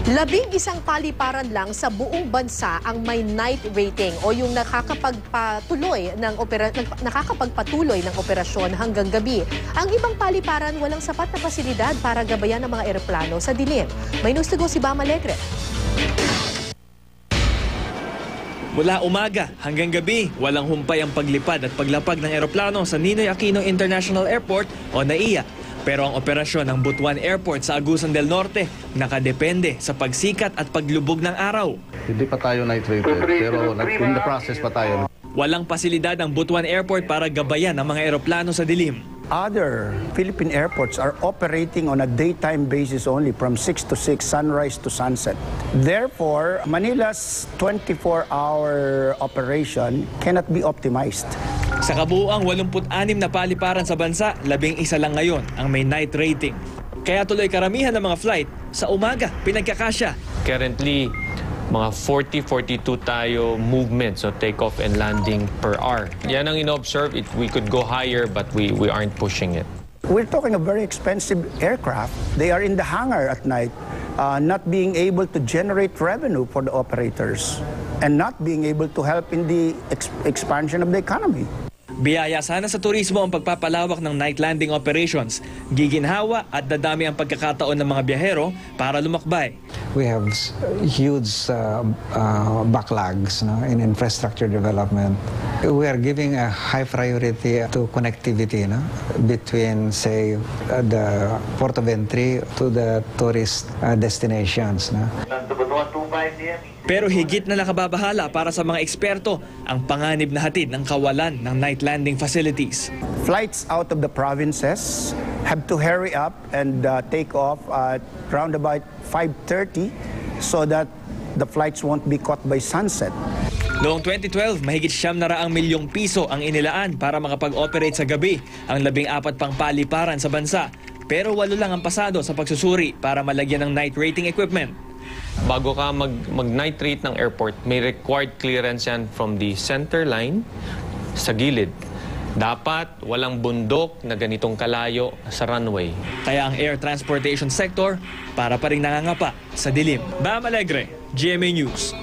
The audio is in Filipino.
11 paliparan lang sa buong bansa ang may night rating o yung nakakapagpatuloy ng operasyon hanggang gabi. Ang ibang paliparan walang sapat na pasilidad para gabayan ng mga eroplano sa dilim. May news to go si Bam Alegre. Mula umaga hanggang gabi, walang humpay ang paglipad at paglapag ng eroplano sa Ninoy Aquino International Airport o NAIA. Pero ang operasyon ng Butuan Airport sa Agusan del Norte nakadepende sa pagsikat at paglubog ng araw. Hindi pa tayo night rated, pero in the process pa tayo. Walang pasilidad ang Butuan Airport para gabayan ang mga eroplano sa dilim. Other Philippine airports are operating on a daytime basis only from 6 to 6, sunrise to sunset. Therefore, Manila's 24-hour operation cannot be optimized. Sa kabuuang 86 na paliparan sa bansa, 11 lang ngayon ang may night rating. Kaya tuloy karamihan ng mga flight sa umaga pinagkakasya. Currently, mga 40-42 tayo movements, so takeoff and landing per hour. Yan ang in-observe. We could go higher but we aren't pushing it. We're talking of very expensive aircraft. They are in the hangar at night, not being able to generate revenue for the operators and not being able to help in the expansion of the economy. Biyaya sana sa turismo ang pagpapalawak ng night landing operations. Giginhawa at dadami ang pagkakataon ng mga biyahero para lumakbay. We have huge backlogs in infrastructure development. We are giving a high priority to connectivity between, say, the port of entry to the tourist destinations. Pero higit na nakababahala para sa mga eksperto ang panganib na hatid ng kawalan ng night landing facilities. Flights out of the provinces have to hurry up and take off at round about 5:30 so that the flights won't be caught by sunset. Noong 2012, mahigit 900 milyong piso ang inilaan para makapag-operate sa gabi ang 14 pang paliparan sa bansa. Pero 8 lang ang pasado sa pagsusuri para malagyan ng night rating equipment. Bago ka mag-night rate ng airport, may required clearance yan from the center line sa gilid. Dapat walang bundok na ganitong kalayo sa runway. Kaya ang air transportation sector para pa rin nangangapa sa dilim. Bam Alegre, GMA News.